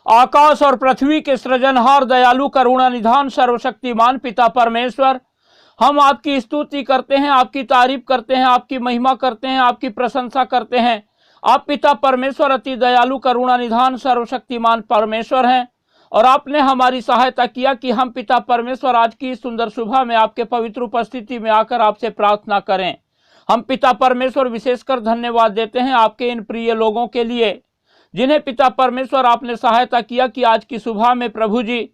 आकाश और पृथ्वी के सृजनहार दयालु करुणा निधान सर्वशक्तिमान पिता परमेश्वर, हम आपकी स्तुति करते हैं, आपकी तारीफ करते हैं, आपकी महिमा करते हैं, आपकी प्रशंसा करते हैं। आप पिता परमेश्वर अति दयालु करुणा निधान सर्वशक्तिमान परमेश्वर हैं और आपने हमारी सहायता किया कि हम पिता परमेश्वर आज की सुंदर सुबह में आपके पवित्र उपस्थिति में आकर आपसे प्रार्थना करें। हम पिता परमेश्वर विशेषकर धन्यवाद देते हैं आपके इन प्रिय लोगों के लिए जिन्हें पिता परमेश्वर आपने सहायता किया कि आज की सुबह में प्रभु जी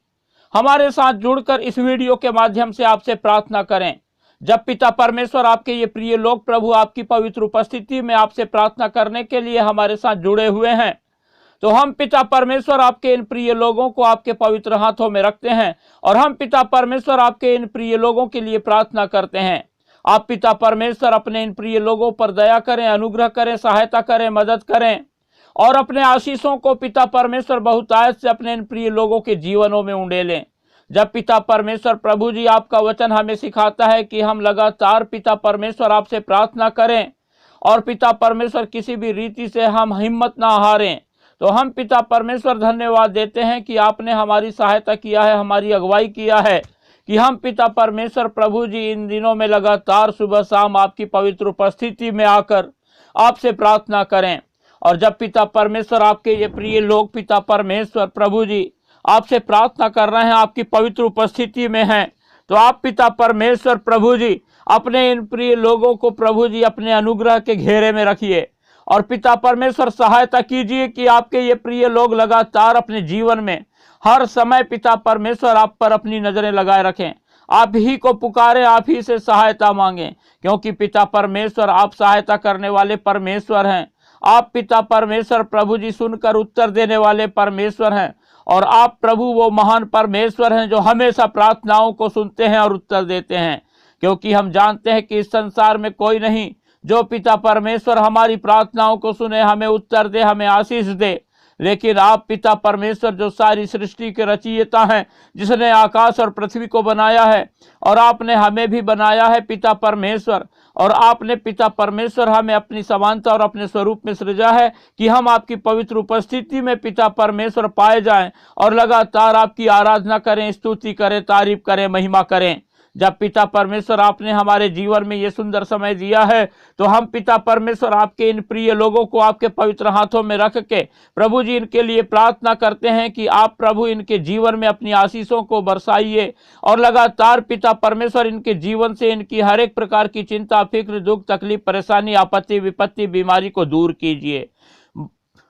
हमारे साथ जुड़कर इस वीडियो के माध्यम से आपसे प्रार्थना करें। जब पिता परमेश्वर आपके ये प्रिय लोग प्रभु आपकी पवित्र उपस्थिति में आपसे प्रार्थना करने के लिए हमारे साथ जुड़े हुए हैं, तो हम पिता परमेश्वर आपके इन प्रिय लोगों को आपके पवित्र हाथों में रखते हैं और हम पिता परमेश्वर आपके इन प्रिय लोगों के लिए प्रार्थना करते हैं। आप पिता परमेश्वर अपने इन प्रिय लोगों पर दया करें, अनुग्रह करें, सहायता करें, मदद करें और अपने आशीषों को पिता परमेश्वर बहुतायत से अपने इन प्रिय लोगों के जीवनों में उंडेलें। जब पिता परमेश्वर प्रभु जी आपका वचन हमें सिखाता है कि हम लगातार पिता परमेश्वर आपसे प्रार्थना करें और पिता परमेश्वर किसी भी रीति से हम हिम्मत ना हारें, तो हम पिता परमेश्वर धन्यवाद देते हैं कि आपने हमारी सहायता किया है, हमारी अगुवाई किया है कि हम पिता परमेश्वर प्रभु जी इन दिनों में लगातार सुबह शाम आपकी पवित्र उपस्थिति में आकर आपसे प्रार्थना करें। और जब पिता परमेश्वर आपके ये प्रिय लोग पिता परमेश्वर प्रभु जी आपसे प्रार्थना कर रहे हैं, आपकी पवित्र उपस्थिति में हैं, तो आप पिता परमेश्वर प्रभु जी अपने इन प्रिय लोगों को प्रभु जी अपने अनुग्रह के घेरे में रखिए और पिता परमेश्वर सहायता कीजिए कि आपके ये प्रिय लोग लगातार अपने जीवन में हर समय पिता परमेश्वर आप पर अपनी नजरें लगाए रखें, आप ही को पुकारें, आप ही से सहायता मांगें, क्योंकि पिता परमेश्वर आप सहायता करने वाले परमेश्वर हैं। आप पिता परमेश्वर प्रभु जी सुनकर उत्तर देने वाले परमेश्वर हैं और आप प्रभु वो महान परमेश्वर हैं जो हमेशा प्रार्थनाओं को सुनते हैं और उत्तर देते हैं, क्योंकि हम जानते हैं कि इस संसार में कोई नहीं जो पिता परमेश्वर हमारी प्रार्थनाओं को सुने, हमें उत्तर दे, हमें आशीष दे, लेकिन आप पिता परमेश्वर जो सारी सृष्टि के रचयिता हैं, जिसने आकाश और पृथ्वी को बनाया है और आपने हमें भी बनाया है पिता परमेश्वर, और आपने पिता परमेश्वर हमें अपनी समानता और अपने स्वरूप में सृजा है कि हम आपकी पवित्र उपस्थिति में पिता परमेश्वर पाए जाएं और लगातार आपकी आराधना करें, स्तुति करें, तारीफ करें, महिमा करें। जब पिता परमेश्वर आपने हमारे जीवन में ये सुंदर समय दिया है, तो हम पिता परमेश्वर आपके इन प्रिय लोगों को आपके पवित्र हाथों में रख के प्रभु जी इनके लिए प्रार्थना करते हैं कि आप प्रभु इनके जीवन में अपनी आशीषों को बरसाइए और लगातार पिता परमेश्वर इनके जीवन से इनकी हर एक प्रकार की चिंता, फिक्र, दुख, तकलीफ, परेशानी, आपत्ति, विपत्ति, बीमारी को दूर कीजिए।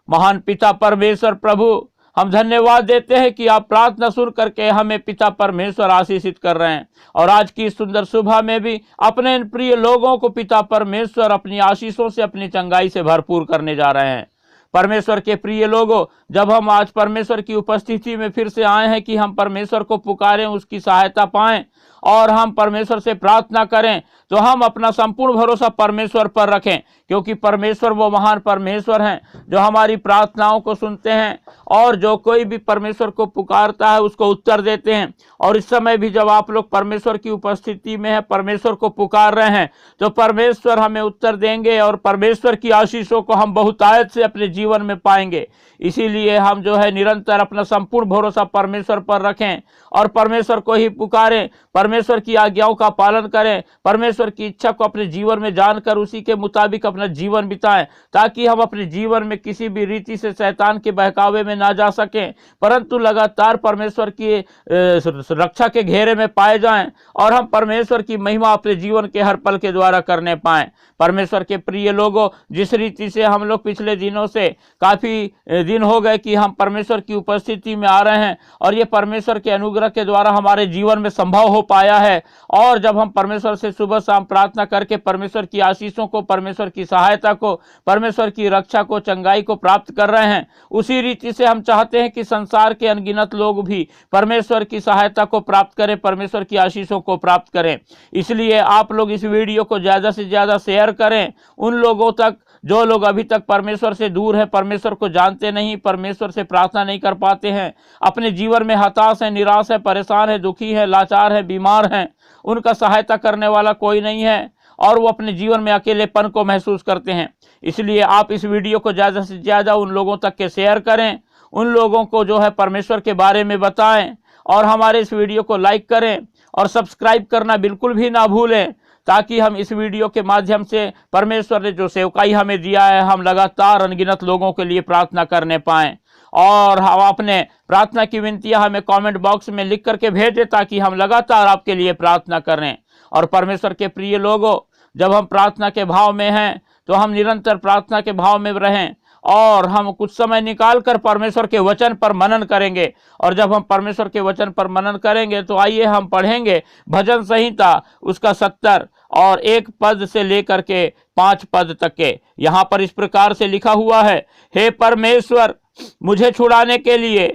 महान पिता परमेश्वर प्रभु हम धन्यवाद देते हैं कि आप प्रार्थना सुन करके हमें पिता परमेश्वर आशीषित कर रहे हैं और आज की सुंदर सुबह में भी अपने इन प्रिय लोगों को पिता परमेश्वर अपनी आशीषों से, अपनी चंगाई से भरपूर करने जा रहे हैं। परमेश्वर के प्रिय लोगों, जब हम आज परमेश्वर की उपस्थिति में फिर से आए हैं कि हम परमेश्वर को पुकारें, उसकी सहायता पाएं और हम परमेश्वर से प्रार्थना करें, तो हम अपना संपूर्ण भरोसा परमेश्वर पर रखें, क्योंकि परमेश्वर वो महान परमेश्वर हैं जो हमारी प्रार्थनाओं को सुनते हैं और जो कोई भी परमेश्वर को पुकारता है उसको उत्तर देते हैं। और इस समय भी जब आप लोग परमेश्वर की उपस्थिति में हैं, परमेश्वर को पुकार रहे हैं, तो परमेश्वर हमें उत्तर देंगे और परमेश्वर की आशीषों को हम बहुतायत से अपने जीवन में पाएंगे। इसीलिए हम जो है निरंतर अपना संपूर्ण भरोसा परमेश्वर पर रखें और परमेश्वर को ही पुकारें, परमेश्वर की आज्ञाओं का पालन करें, परमेश्वर की इच्छा को अपने जीवन में जानकर उसी के मुताबिक अपना जीवन बिताएं, ताकि हम अपने जीवन में किसी भी रीति से शैतान के बहकावे में ना जा सकें, परंतु लगातार परमेश्वर की रक्षा के घेरे में पाए जाएं और हम परमेश्वर की महिमा अपने जीवन के हर पल के द्वारा करने पाएं। परमेश्वर के प्रिय लोगों, जिस रीति से हम लोग पिछले दिनों से काफ़ी दिन हो गए कि हम परमेश्वर की उपस्थिति में आ रहे हैं और ये परमेश्वर के अनुग्रह के द्वारा हमारे जीवन में संभव हो पाया है, और जब हम परमेश्वर से सुबह शाम प्रार्थना करके परमेश्वर की आशीषों को, परमेश्वर की सहायता को, परमेश्वर की रक्षा को, चंगाई को प्राप्त कर रहे हैं, उसी रीति से हम चाहते हैं कि संसार के अनगिनत लोग भी परमेश्वर की सहायता को प्राप्त करें, परमेश्वर की आशीषों को प्राप्त करें। इसलिए आप लोग इस वीडियो को ज़्यादा से ज़्यादा शेयर करें उन लोगों तक जो लोग अभी तक परमेश्वर से दूर हैं, परमेश्वर को जानते नहीं, परमेश्वर से प्रार्थना नहीं कर पाते हैं, अपने जीवन में हताश हैं, निराश है, परेशान है, दुखी है, लाचार है, बीमार हैं, उनका सहायता करने वाला कोई नहीं है और वो अपने जीवन में अकेलेपन को महसूस करते हैं। इसलिए आप इस वीडियो को ज़्यादा से ज़्यादा उन लोगों तक के शेयर करें, उन लोगों को जो है परमेश्वर के बारे में बताएं, और हमारे इस वीडियो को लाइक करें और सब्सक्राइब करना बिल्कुल भी ना भूलें, ताकि हम इस वीडियो के माध्यम से परमेश्वर ने जो सेवकाई हमें दिया है, हम लगातार अनगिनत लोगों के लिए प्रार्थना करने पाएं। और हम अपने प्रार्थना की विनतियां हमें कमेंट बॉक्स में लिख करके भेजें, ताकि हम लगातार आपके लिए प्रार्थना करें। और परमेश्वर के प्रिय लोगों, जब हम प्रार्थना के भाव में हैं तो हम निरंतर प्रार्थना के भाव में रहें, और हम कुछ समय निकाल कर परमेश्वर के वचन पर मनन करेंगे। और जब हम परमेश्वर के वचन पर मनन करेंगे तो आइए हम पढ़ेंगे भजन संहिता उसका 70 और 1 पद से लेकर के 5 पद तक के। यहाँ पर इस प्रकार से लिखा हुआ है, हे परमेश्वर मुझे छुड़ाने के लिए,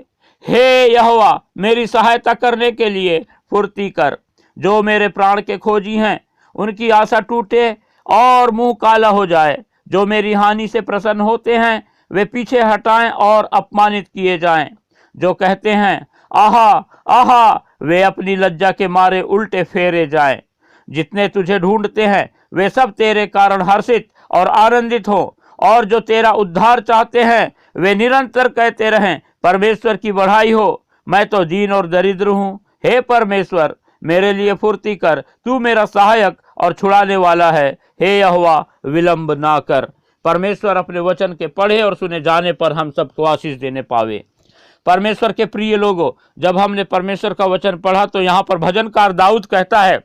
हे यहोवा मेरी सहायता करने के लिए फुर्ती कर। जो मेरे प्राण के खोजी हैं उनकी आशा टूटे और मुंह काला हो जाए। जो मेरी हानि से प्रसन्न होते हैं वे पीछे हटाएं और अपमानित किए जाएं। जो कहते हैं आहा आहा, वे अपनी लज्जा के मारे उल्टे फेरे जाएं। जितने तुझे ढूंढते हैं वे सब तेरे कारण हर्षित और आनंदित हो, और जो तेरा उद्धार चाहते हैं वे निरंतर कहते रहें, परमेश्वर की बढ़ाई हो। मैं तो दीन और दरिद्र हूँ, हे परमेश्वर मेरे लिए फुर्ती कर। तू मेरा सहायक और छुड़ाने वाला है, हे यहोवा विलंब ना कर। परमेश्वर अपने वचन के पढ़े और सुने जाने पर हम सबको आशीष देने पावे। परमेश्वर के प्रिय लोगों, जब हमने परमेश्वर का वचन पढ़ा तो यहाँ पर भजनकार दाऊद कहता है,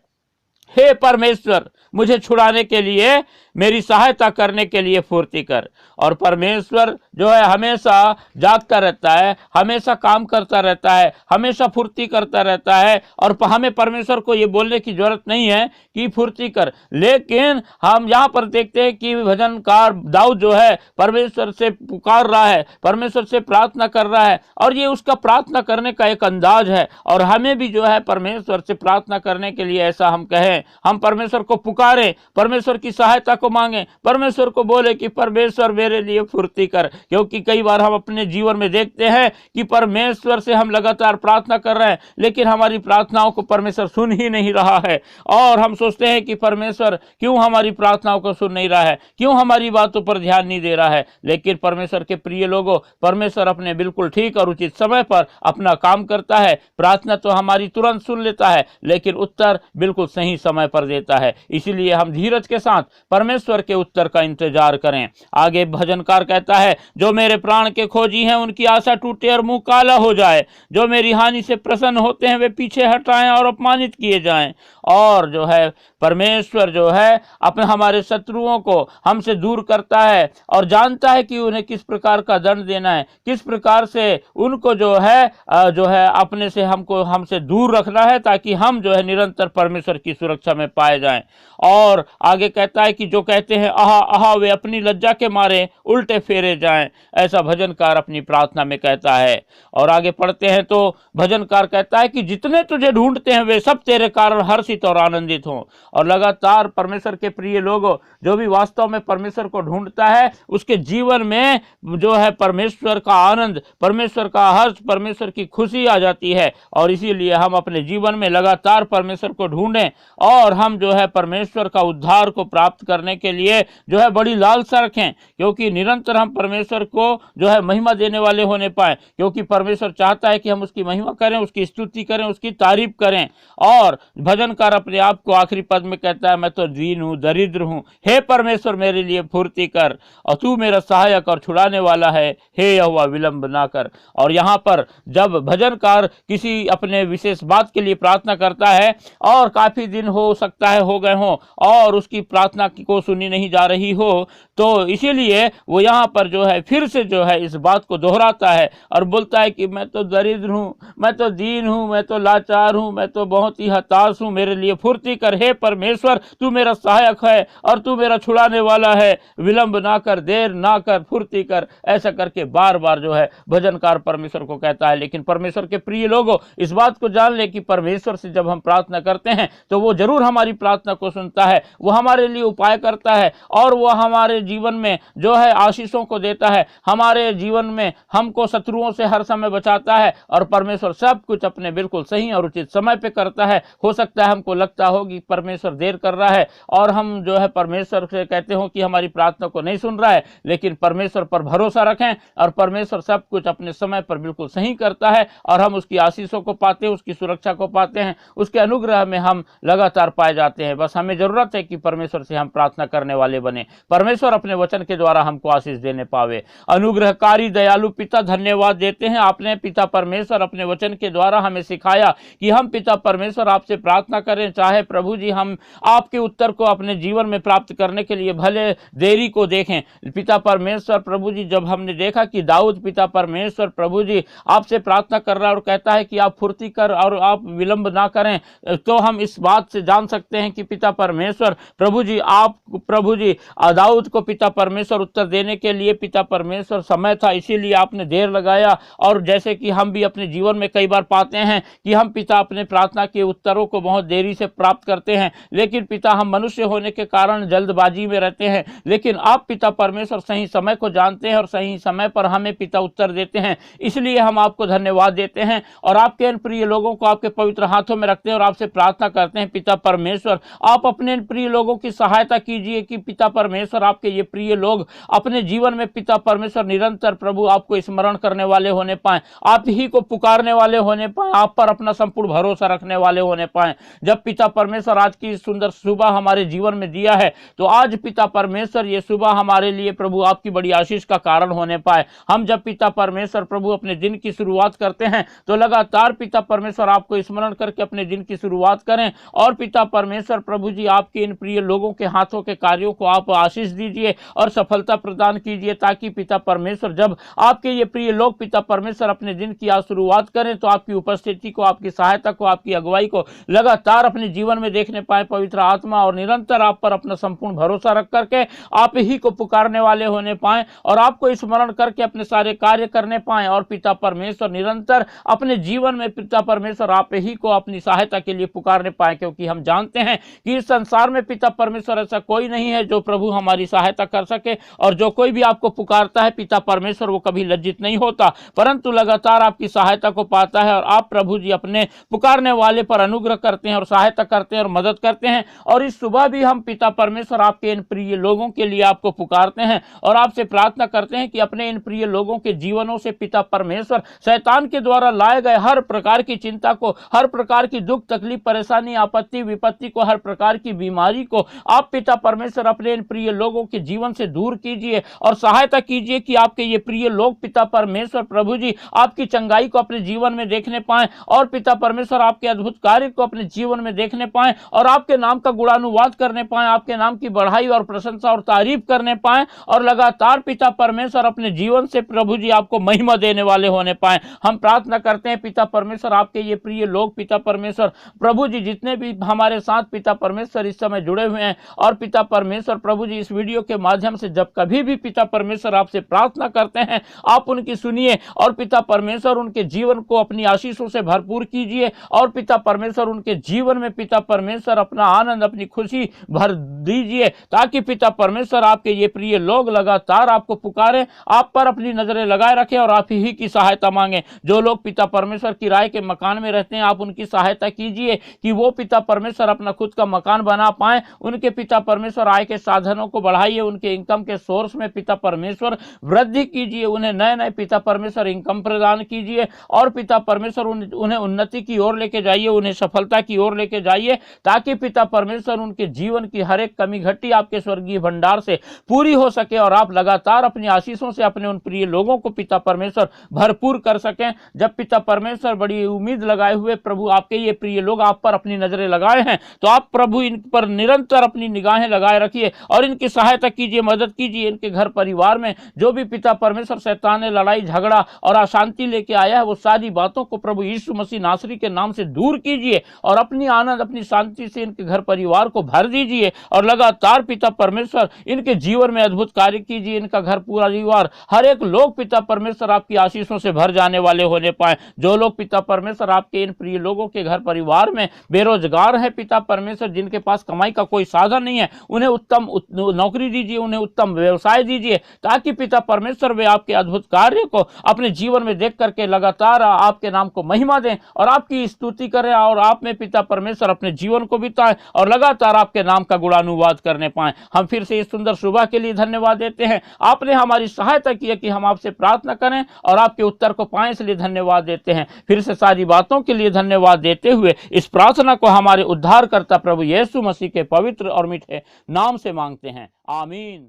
हे परमेश्वर मुझे छुड़ाने के लिए, मेरी सहायता करने के लिए फुर्ती कर। और परमेश्वर जो है हमेशा जागता रहता है, हमेशा काम करता रहता है, हमेशा फुर्ती करता रहता है। और हमें परमेश्वर को ये बोलने की जरूरत नहीं है कि फुर्ती कर। लेकिन हम यहाँ पर देखते हैं कि भजनकार दाऊद जो है परमेश्वर से पुकार रहा है, परमेश्वर से प्रार्थना कर रहा है, और ये उसका प्रार्थना करने का एक अंदाज है। और हमें भी जो है परमेश्वर से प्रार्थना करने के लिए ऐसा हम कहें, हम परमेश्वर को पुकारें, परमेश्वर की सहायता को मांगे, परमेश्वर को बोले कि परमेश्वर मेरे लिए फुर्ती कर। क्योंकि कई बार हम अपने जीवन में देखते हैं कि परमेश्वर से हम लगातार प्रार्थना कर रहे हैं, लेकिन हमारी प्रार्थनाओं को परमेश्वर सुन ही नहीं रहा है। और हम सोचते हैं कि परमेश्वर क्यों हमारी प्रार्थनाओं को सुन नहीं रहा है, क्यों हमारी बातों पर ध्यान नहीं दे रहा है। लेकिन परमेश्वर के प्रिय लोगों, परमेश्वर अपने बिल्कुल ठीक और उचित समय पर अपना काम करता है। प्रार्थना तो हमारी तुरंत सुन लेता है, लेकिन उत्तर बिल्कुल सही समय पर देता है। इसीलिए हम धीरज के साथ परमेश्वर के उत्तर का इंतजार करें। आगे भजनकार कहता है, जो मेरे प्राण के खोजी हैं उनकी आशा टूटे और मुंह काला हो जाए। जो मेरी हानि से प्रसन्न होते हैं वे पीछे हटाएं और अपमानित किए जाएं। और जो है परमेश्वर जो है अपने हमारे शत्रुओं को हमसे दूर करता है और जानता है कि उन्हें किस प्रकार का दंड देना है, किस प्रकार से उनको जो है अपने से हमसे दूर रखना है, ताकि हम जो है निरंतर परमेश्वर की सुरक्षा में पाए जाएं। और आगे कहता है कि जो कहते हैं आहा आहा, वे अपनी लज्जा के मारे उल्टे फेरे जाएं। ऐसा भजनकार अपनी प्रार्थना में कहता है। और आगे पढ़ते हैं तो भजनकार कहता है कि जितने तुझे ढूंढते हैं वे सब तेरे कारण हर्षित और आनंदित हों। और लगातार परमेश्वर के प्रिय लोगों, जो भी वास्तव में परमेश्वर को ढूंढता है उसके जीवन में जो है परमेश्वर का आनंद, परमेश्वर का हर्ष, परमेश्वर की खुशी आ जाती है। और इसीलिए हम अपने जीवन में लगातार परमेश्वर को ढूंढें, और हम जो है परमेश्वर का उद्धार को प्राप्त करने के लिए जो है बड़ी लालसा रखें, क्योंकि निरंतर हम परमेश्वर को जो है महिमा देने वाले होने पाए। क्योंकि परमेश्वर चाहता है कि हम उसकी महिमा करें, उसकी स्तुति करें, उसकी तारीफ करें। और भजनकार अपने आप को आखिरी पद में कहता है, मैं तो दीन हूँ, दरिद्र हूँ, हे परमेश्वर मेरे लिए फुर्ती कर, और तू मेरा सहायक और छुड़ाने वाला है, हे यहोवा विलंब ना कर। और यहाँ पर जब भजनकार किसी अपने विशेष बात के लिए प्रार्थना करता है और काफी दिन हो सकता है हो गए हों और उसकी प्रार्थना को सुनी नहीं जा रही हो, तो इसीलिए वो यहाँ पर जो है फिर से जो है इस बात को दोहराता है और बोलता है कि मैं तो दरिद्र हूँ, मैं तो दीन हूँ, मैं तो लाचार हूँ, मैं तो बहुत ही हताश हूँ, मेरे लिए फुर्ती कर, हे परमेश्वर तू मेरा सहायक है और तू मेरा छुड़ाने वाला है, विलंब ना कर, देर ना कर, फुर्ती कर। ऐसा करके बार बार जो है भजनकार परमेश्वर को कहता है। लेकिन परमेश्वर के प्रिय लोगों, इस बात को जान ले कि परमेश्वर से जब हम प्रार्थना करते हैं तो वो जरूर हमारी प्रार्थना को सुनता है, वो हमारे लिए उपाय करता है और वो हमारे जीवन में जो है आशीषों को देता है, हमारे जीवन में हमको शत्रुओं से हर समय बचाता है और परमेश्वर सब कुछ अपने बिल्कुल सही और उचित समय पे करता है। हो सकता है हमको लगता हो कि परमेश्वर देर कर रहा है और हम जो है परमेश्वर से कहते हो कि हमारी प्रार्थना को नहीं सुन रहा है, लेकिन परमेश्वर पर भरोसा रखें और परमेश्वर सब कुछ अपने समय पर बिल्कुल सही करता है और हम उसकी आशीषों को पाते हैं, उसकी सुरक्षा को पाते हैं, उसके अनुग्रह में हम लगातार पाए जाते हैं। बस हमें जरूरत है कि परमेश्वर से हम प्रार्थना करने वाले बने, परमेश्वर अपने वचन के द्वारा हमको आशीष देने पावे। अनुग्रहकारी दयालु पिता, धन्यवाद देते हैं, आपने पिता परमेश्वर अपने वचन के द्वारा हमें सिखाया कि हम पिता परमेश्वर आपसे प्रार्थना करें, चाहे प्रभु जी हम आपके उत्तर को अपने जीवन में प्राप्त करने के लिए भले देरी को देखें। पिता परमेश्वर प्रभु जी, जब हमने देखा कि दाऊद पिता परमेश्वर प्रभु जी आपसे प्रार्थना कर रहा है और कहता है कि आप फुर्ती कर और आप विलंब ना करें, तो हम इस बात से जान सकते हैं कि पिता परमेश्वर प्रभु जी आप प्रभु जी दाऊद को पिता परमेश्वर उत्तर देने के लिए पिता परमेश्वर समय था, इसीलिए आपने देर लगाया। और जैसे कि हम भी अपने जीवन में कई बार पाते हैं कि हम पिता अपने प्रार्थना के उत्तरों को बहुत देरी से प्राप्त करते हैं, लेकिन पिता हम मनुष्य होने के कारण जल्दबाजी में रहते हैं, लेकिन आप पिता परमेश्वर सही समय को जानते हैं और सही समय पर हमें पिता उत्तर देते हैं। इसलिए हम आपको धन्यवाद देते हैं और आपके इन प्रिय लोगों को आपके पवित्र हाथों में रखते हैं और आपसे प्रार्थना करते हैं पिता परमेश्वर आप अपने इन प्रिय लोगों की सहायता कीजिए कि पिता परमेश्वर आपके ये प्रिय लोग अपने जीवन में पिता परमेश्वर निरंतर प्रभु आपको स्मरण करने वाले होने पाए, आप ही को पुकारने वाले होने पाए, आप पर अपना संपूर्ण भरोसा रखने वाले होने पाए। जब पिता परमेश्वर आज की सुंदर सुबह हमारे जीवन में दिया है, तो आज पिता परमेश्वर ये सुबह हमारे लिए प्रभु आपकी बड़ी आशीष का कारण होने पाए। हम जब पिता परमेश्वर प्रभु अपने दिन की शुरुआत करते हैं तो लगातार पिता परमेश्वर आपको स्मरण करके अपने दिन की शुरुआत करें और पिता परमेश्वर प्रभु जी आपके इन प्रिय लोगों के हाथों के कार्यों को आप आशीष दीजिए और सफलता प्रदान कीजिए, ताकि पिता परमेश्वर जब आपके ये प्रिय लोग पिता परमेश्वर अपने दिन की आज शुरुआत करें तो आपकी उपस्थिति को, आपकी सहायता को, आपकी अगुवाई को लगातार अपने जीवन में देखने पाए पवित्र आत्मा, और निरंतर आप पर अपना संपूर्ण भरोसा रख करके आप ही को पुकारने वाले होने पाए और आपको स्मरण करके अपने सारे कार्य करने पाए। और पिता परमेश्वर निरंतर अपने जीवन में पिता परमेश्वर आप ही को अपनी सहायता के लिए पुकारने पाए, क्योंकि हम जानते हैं कि इस संसार में पिता परमेश्वर ऐसा कोई नहीं है जो प्रभु हमारी सहायता कर सके, और जो कोई भी आपको पुकारता है पिता परमेश्वर वो कभी लज्जित नहीं होता, परंतु लगातार आपकी सहायता को पाता है। और आप प्रभु जी अपने पुकारने वाले पर अनुग्रह करते हैं और सहायता करते हैं और मदद करते हैं। और इस सुबह भी हम पिता परमेश्वर आपके इन प्रिय लोगों के लिए आपको पुकारते हैं और आपसे प्रार्थना करते हैं कि अपने इन प्रिय लोगों के जीवनों से पिता परमेश्वर शैतान के द्वारा लाए गए हर प्रकार की चिंता को, हर प्रकार की दुख तकलीफ परेशानी आपत्ति विपत्ति को, हर प्रकार की बीमारी को आप पिता परमेश्वर अपने इन प्रिय लोगों के जीवन से दूर कीजिए और सहायता कीजिए कि आपके ये प्रिय लोग पिता परमेश्वर प्रभु जी आपकी चंगाई को अपने जीवन में देखने पाएं और पिता परमेश्वर आपके अद्भुत कार्य को अपने जीवन में देखने पाएं और आपके नाम का गुणानुवाद करने पाएं, आपके नाम की बढ़ाई और प्रशंसा और तारीफ करने पाएं और लगातार पिता परमेश्वर अपने जीवन से प्रभु जी आपको महिमा देने वाले होने पाएं। हम प्रार्थना करते हैं पिता परमेश्वर आपके ये प्रिय लोग पिता परमेश्वर प्रभु जी जितने भी हमारे साथ पिता परमेश्वर इस समय जुड़े हुए हैं, और पिता परमेश्वर प्रभु जी इस वीडियो के माध्यम से जब कभी भी पिता परमेश्वर आपसे प्रार्थना करते हैं आप उनकी सुनिए और पिता परमेश्वर उनके जीवन को अपनी आशीषों से भरपूर कीजिए और पिता परमेश्वर उनके जीवन में पिता परमेश्वर अपना आनंद अपनी खुशी भर दीजिए, ताकि पिता परमेश्वर आपके ये प्रिय लोग लगातार आपको पुकारें, आप पर अपनी नजरें लगाए रखें और आप ही की सहायता मांगे। जो लोग पिता परमेश्वर किराए के मकान में रहते हैं आप उनकी सहायता कीजिए कि वो पिता परमेश्वर अपना खुद का मकान बना पाए, उनके पिता परमेश्वर आय के साधनों को बढ़ाइए, उनके इनकम के सोर्स में पिता परमेश्वर वृद्धि कीजिए, उन्हें नए नए पिता परमेश्वर इनकम प्रदान कीजिए और पिता परमेश्वर उन्हें उन्नति की ओर लेके जाइए, उन्हें सफलता की ओर लेके जाइए, ताकि पिता परमेश्वर उनके जीवन की हर एक कमी घटी आपके स्वर्गीय भंडार से पूरी हो सके और आप लगातार अपनी आशीषों से अपने उन प्रिय लोगों को पिता परमेश्वर भरपूर कर सकें। जब पिता परमेश्वर बड़ी उम्मीद लगाए हुए प्रभु आपके ये प्रिय लोग आप पर अपनी नजरें लगाए हैं, तो आप प्रभु इन पर निरंतर अपनी निगाहें लगाए रखिए और इनकी सहायता कीजिए, मदद कीजिए। इनके घर परिवार में जो भी पिता परमेश्वर शैतान ने लड़ाई झगड़ा और अशांति लेके आया है, वो सारी बातों को प्रभु यीशु मसीह नासरी के नाम से दूर कीजिए और अपनी आनंद अपनी शांति से इनके घर परिवार को भर दीजिए और लगातार पिता परमेश्वर इनके जीवन में अद्भुत कार्य कीजिए। इनका घर पूरा परिवार हर एक लोग पिता परमेश्वर आपकी आशीषों से भर जाने वाले होने पाए। जो लोग पिता परमेश्वर आपके इन प्रिय लोगों के घर परिवार में बेरोजगार बेरोजगार हैं पिता परमेश्वर, जिनके पास कमाई का कोई साधन नहीं है, उन्हें उत्तम नौकरी दीजिए, उन्हें उत्तम व्यवसाय दीजिए, ताकि पिता परमेश्वर वे आपके अद्भुत कार्य को अपने जीवन में देख करके लगातार आपके नाम को महिमा दें और आपकी स्तुति करें, और आप में पिता परमेश्वर अपने जीवन को बिताएं और लगातार आपके नाम का गुणानुवाद करने पाएं। हम फिर से इस सुंदर सुबह के लिए धन्यवाद देते हैं। आपने हमारी सहायता की है कि हम आपसे प्रार्थना करें और आपके उत्तर को पाएं, इसलिए धन्यवाद देते हैं। फिर से सारी बातों के लिए धन्यवाद देते हुए इस प्रार्थना को हमारे उद्धारकर्ता प्रभु यीशु मसीह के पवित्र और मीठे नाम से मांगते हैं, आमीन।